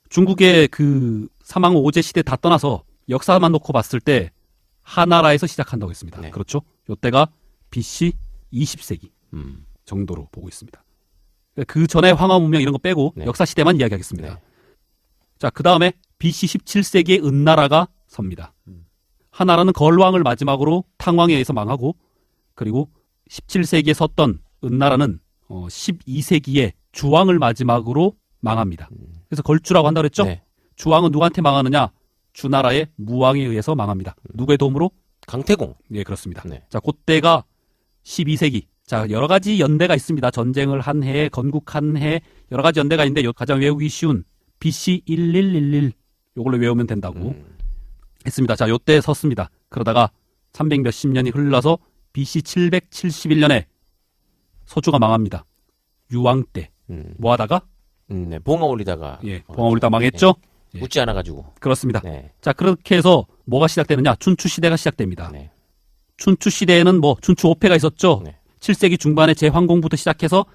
중국의 그 사망 오제 시대 다 떠나서 역사만 놓고 봤을 때 하나라에서 시작한다고 했습니다. 네. 그렇죠? 요때가 BC 20세기 정도로 보고 있습니다. 그 전에 황하 문명 이런 거 빼고 네. 역사 시대만 이야기하겠습니다. 네. 자, 그 다음에 BC 17세기에 은나라가 섭니다. 하나라는 걸왕을 마지막으로 탕왕에 의해서 망하고, 그리고 17세기에 섰던 은나라는 12세기에 주왕을 마지막으로 망합니다. 그래서 걸주라고 한다고 그랬죠? 네. 주왕은 누구한테 망하느냐? 주나라의 무왕에 의해서 망합니다. 누구의 도움으로? 강태공. 예, 그렇습니다. 네. 자, 그때가 12세기. 자, 여러 가지 연대가 있습니다. 전쟁을 한 해, 건국한 해, 여러 가지 연대가 있는데 가장 외우기 쉬운 BC 1111 요걸로 외우면 된다고 했습니다. 자, 요때 섰습니다. 그러다가 300 몇십 년이 흘러서 BC 771년에 서주가 망합니다. 유왕 때. 뭐 하다가? 네. 봉화 올리다가. 예, 봉화 올리다가 망했죠? 네. 묻지 않아가지고. 그렇습니다. 네. 자, 그렇게 해서 뭐가 시작되느냐? 춘추 시대가 시작됩니다. 네. 춘추 시대에는 뭐 춘추 5패가 있었죠. 네. 7세기 중반에 제황공부터 시작해서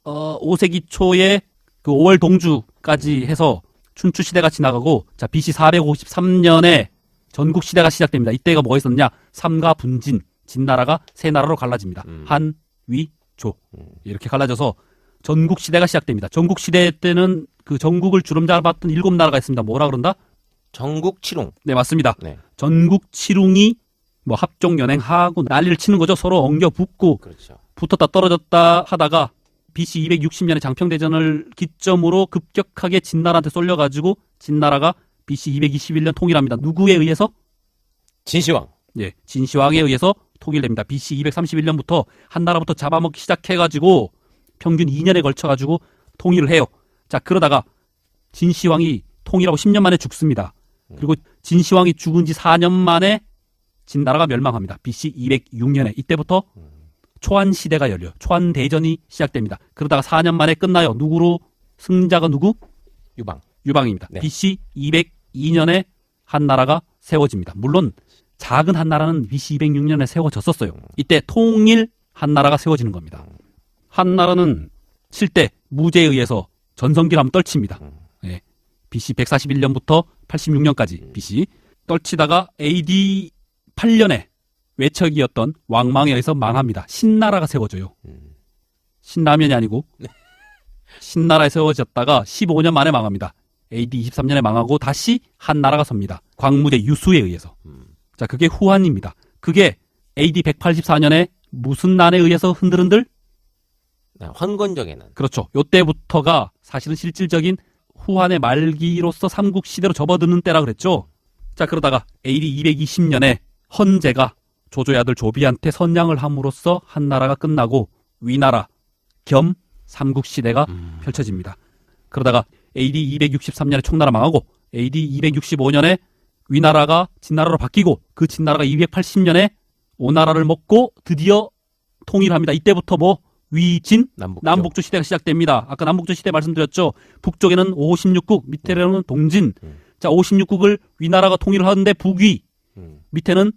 5세기 초에 그 5월 동주까지 해서 춘추 시대가 지나가고, 자, BC 453년에 전국 시대가 시작됩니다. 이때가 뭐가 있었느냐? 삼가 분진, 진나라가 세 나라로 갈라집니다. 한, 위, 조 이렇게 갈라져서 전국 시대가 시작됩니다. 전국 시대 때는 그 전국을 주름 잡았던 7나라가 있습니다. 뭐라 그런다? 전국 칠웅. 네, 맞습니다. 네. 전국 칠웅이 뭐 합종 연행하고 난리를 치는 거죠. 서로 엉겨 붙고 그렇죠. 붙었다 떨어졌다 하다가 BC 260년에 장평대전을 기점으로 급격하게 진나라한테 쏠려가지고 진나라가 BC 221년 통일합니다. 누구에 의해서? 진시황. 예, 진시황에 의해서 통일됩니다. BC 231년부터 한 나라부터 잡아먹기 시작해가지고 평균 2년에 걸쳐가지고 통일을 해요. 자, 그러다가 진시황이 통일하고 10년 만에 죽습니다. 그리고 진시황이 죽은 지 4년 만에 진나라가 멸망합니다. BC 206년에. 이때부터 초안시대가 열려요. 초안대전이 시작됩니다. 그러다가 4년 만에 끝나요. 누구로? 승자가 누구? 유방. 유방입니다. 네. BC 202년에 한나라가 세워집니다. 물론 작은 한나라는 BC 206년에 세워졌었어요. 이때 통일 한나라가 세워지는 겁니다. 한나라는 7대 무제에 의해서 전성기를 한번 떨칩니다. 예. BC 141년부터 86년까지 BC 떨치다가 AD 8년에 외척이었던 왕망에 의해서 망합니다. 신나라가 세워져요. 신라면이 아니고 신나라에 세워졌다가 15년 만에 망합니다. AD 23년에 망하고 다시 한나라가 섭니다. 광무제 유수에 의해서. 자, 그게 후한입니다. 그게 AD 184년에 무슨 난에 의해서 흔들흔들? 황건적의 난. 그렇죠. 요때부터가 사실은 실질적인 후한의 말기로서 삼국시대로 접어드는 때라 그랬죠. 자, 그러다가 AD 220년에 헌제가 조조의 아들 조비한테 선양을 함으로써 한나라가 끝나고 위나라 겸 삼국시대가 펼쳐집니다. 그러다가 AD 263년에 총나라 망하고 AD 265년에 위나라가 진나라로 바뀌고 그 진나라가 280년에 오나라를 먹고 드디어 통일합니다. 이때부터 뭐 위진 남북조 시대가 시작됩니다. 아까 남북조 시대 말씀드렸죠. 북쪽에는 56국, 밑에는 동진. 자, 56국을 위나라가 통일을 하는데 북위, 밑에는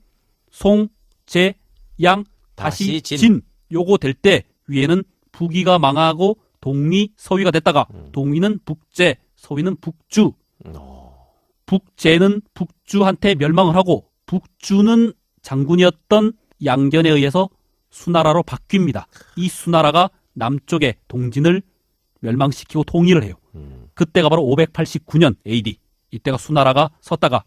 송, 제, 양, 다시 진. 요거 될 때 위에는 북위가 망하고 동위, 서위가 됐다가 동위는 북제, 서위는 북주. 북제는 북주한테 멸망을 하고 북주는 장군이었던 양견에 의해서 수나라로 바뀝니다. 이 수나라가 남쪽의 동진을 멸망시키고 통일을 해요. 그때가 바로 589년 AD. 이때가 수나라가 섰다가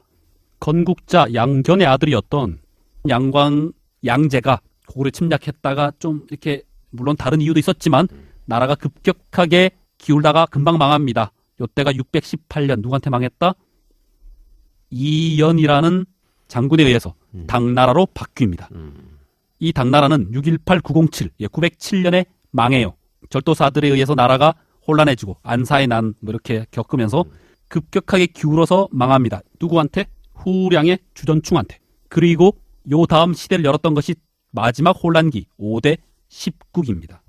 건국자 양견의 아들이었던 양광 양제가 고구려 침략했다가 좀 이렇게 물론 다른 이유도 있었지만 나라가 급격하게 기울다가 금방 망합니다. 이때가 618년 누구한테 망했다? 이연이라는 장군에 의해서 당나라로 바뀝니다. 이 당나라는 618-907, 907년에 망해요. 절도사들에 의해서 나라가 혼란해지고 안사의 난 뭐 이렇게 겪으면서 급격하게 기울어서 망합니다. 누구한테? 후량의 주전충한테. 그리고 요 다음 시대를 열었던 것이 마지막 혼란기 5대 10국입니다.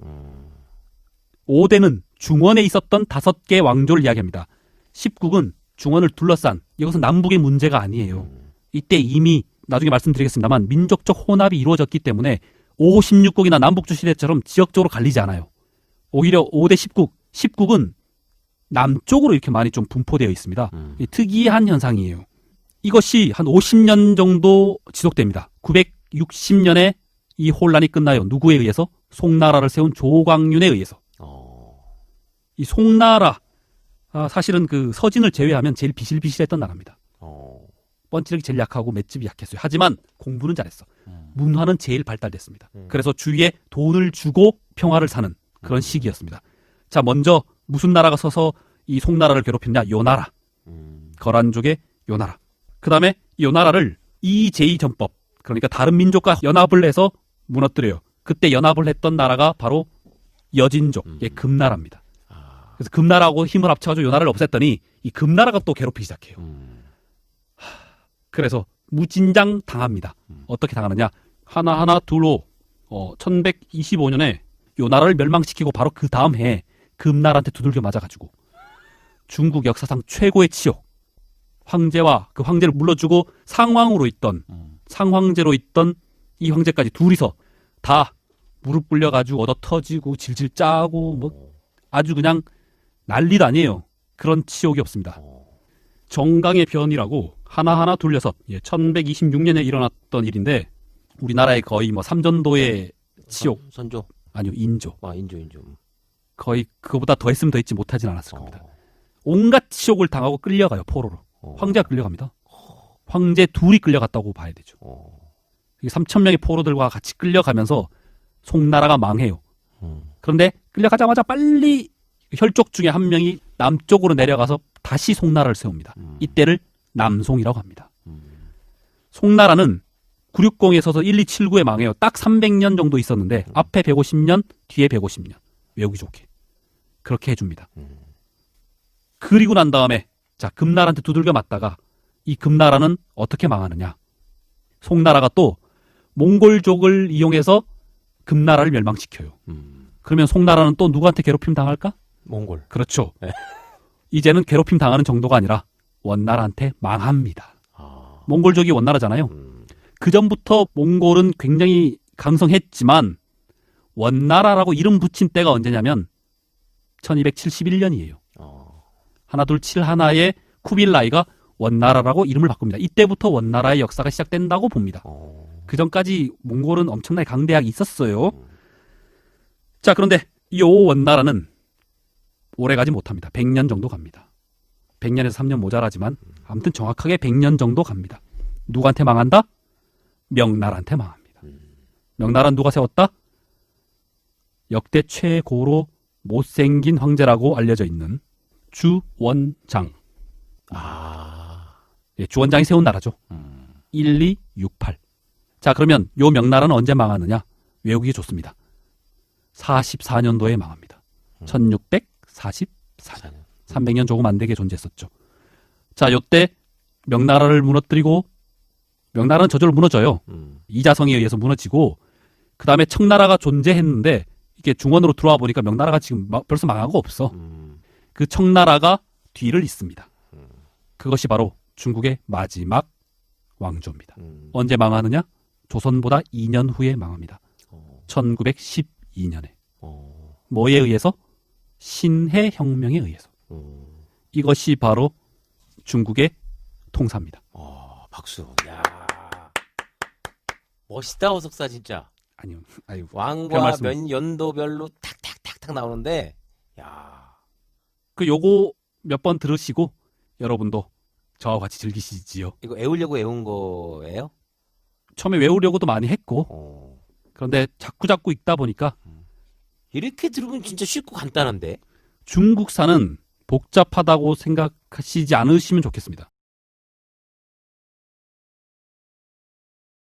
5대는 중원에 있었던 5개 왕조를 이야기합니다. 10국은 중원을 둘러싼, 이것은 남북의 문제가 아니에요. 이때 이미 나중에 말씀드리겠습니다만 민족적 혼합이 이루어졌기 때문에 5, 16국이나 남북조 시대처럼 지역적으로 갈리지 않아요. 오히려 5대 10국, 10국은 남쪽으로 이렇게 많이 좀 분포되어 있습니다. 이 특이한 현상이에요. 이것이 한 50년 정도 지속됩니다. 960년에 이 혼란이 끝나요. 누구에 의해서? 송나라를 세운 조광윤에 의해서. 이 송나라, 사실은 그 서진을 제외하면 제일 비실비실했던 나라입니다. 뻔치력이 제일 약하고 맷집이 약했어요. 하지만 공부는 잘했어. 문화는 제일 발달됐습니다. 그래서 주위에 돈을 주고 평화를 사는 그런 시기였습니다. 자, 먼저 무슨 나라가 서서 이 송나라를 괴롭혔냐? 요나라. 거란족의 요나라. 그 다음에 요나라를 이제2전법, 그러니까 다른 민족과 연합을 해서 무너뜨려요. 그때 연합을 했던 나라가 바로 여진족의 금나라입니다. 그래서 금나라하고 힘을 합쳐가지고 요나라를 없앴더니 이 금나라가 또 괴롭히기 시작해요. 그래서 무진장 당합니다. 어떻게 당하느냐? 하나하나 둘로 1125년에 요나라를 멸망시키고 바로 그 다음 해에 금나라한테 두들겨 맞아가지고 중국 역사상 최고의 치욕, 황제와 그 황제를 물러주고 상황으로 있던 상황제로 있던 이 황제까지 둘이서 다 무릎 꿇려가지고 얻어 터지고 질질 짜고 뭐 아주 그냥 난리도 아니에요. 그런 치욕이 없습니다. 정강의 변이라고 하나하나 둘려서 1126년에 일어났던 일인데 우리나라의 거의 뭐 삼전도의 치욕, 선조? 아니요, 인조. 인조. 거의 그거보다 더 했으면 더 했지 못하진 않았을 겁니다. 온갖 치욕을 당하고 끌려가요, 포로로. 황제가 끌려갑니다. 황제 둘이 끌려갔다고 봐야 되죠. 3,000명의 포로들과 같이 끌려가면서 송나라가 망해요. 그런데 끌려가자마자 빨리 혈족 중에 한 명이 남쪽으로 내려가서 다시 송나라를 세웁니다. 이때를 남송이라고 합니다. 송나라는 960에 서서 1279에 망해요. 딱 300년 정도 있었는데 앞에 150년, 뒤에 150년. 외우기 좋게. 그렇게 해줍니다. 그리고 난 다음에 자, 금나라한테 두들겨 맞다가 이 금나라는 어떻게 망하느냐. 송나라가 또 몽골족을 이용해서 금나라를 멸망시켜요. 그러면 송나라는 또 누구한테 괴롭힘 당할까? 몽골. 그렇죠. 이제는 괴롭힘 당하는 정도가 아니라 원나라한테 망합니다. 몽골족이 원나라잖아요. 그 전부터 몽골은 굉장히 강성했지만 원나라라고 이름 붙인 때가 언제냐면 1271년이에요. 하나 둘 칠 하나의 쿠빌라이가 원나라라고 이름을 바꿉니다. 이때부터 원나라의 역사가 시작된다고 봅니다. 그 전까지 몽골은 엄청나게 강대하게 있었어요. 자, 그런데 이 원나라는 오래 가지 못합니다. 100년 정도 갑니다. 100년에서 3년 모자라지만 아무튼 정확하게 100년 정도 갑니다. 누구한테 망한다? 명나라한테 망합니다. 명나라는 누가 세웠다? 역대 최고로 못생긴 황제라고 알려져 있는 주원장. 주원장이 세운 나라죠. 1268. 자, 그러면 요 명나라는 언제 망하느냐? 외우기 좋습니다. 44년도에 망합니다. 1644년. 300년 조금 안 되게 존재했었죠. 자, 요때 명나라를 무너뜨리고 명나라는 저절로 무너져요. 이자성에 의해서 무너지고 그 다음에 청나라가 존재했는데 이게 중원으로 들어와 보니까 명나라가 지금 벌써 망하고 없어. 그 청나라가 뒤를 잇습니다. 그것이 바로 중국의 마지막 왕조입니다. 언제 망하느냐? 조선보다 2년 후에 망합니다. 1912년에. 뭐에 의해서? 신해혁명에 의해서. 이것이 바로 중국의 통사입니다. 박수. 야, 멋있다, 어석사 진짜. 아니요, 아유, 왕과 연도별로 탁탁탁탁 나오는데, 야. 그 요거 몇 번 들으시고 여러분도 저와 같이 즐기시지요. 이거 외우려고 외운 거예요? 처음에 외우려고도 많이 했고, 그런데 자꾸 읽다 보니까 이렇게 들으면 진짜 쉽고 간단한데. 중국사는 복잡하다고 생각하시지 않으시면 좋겠습니다.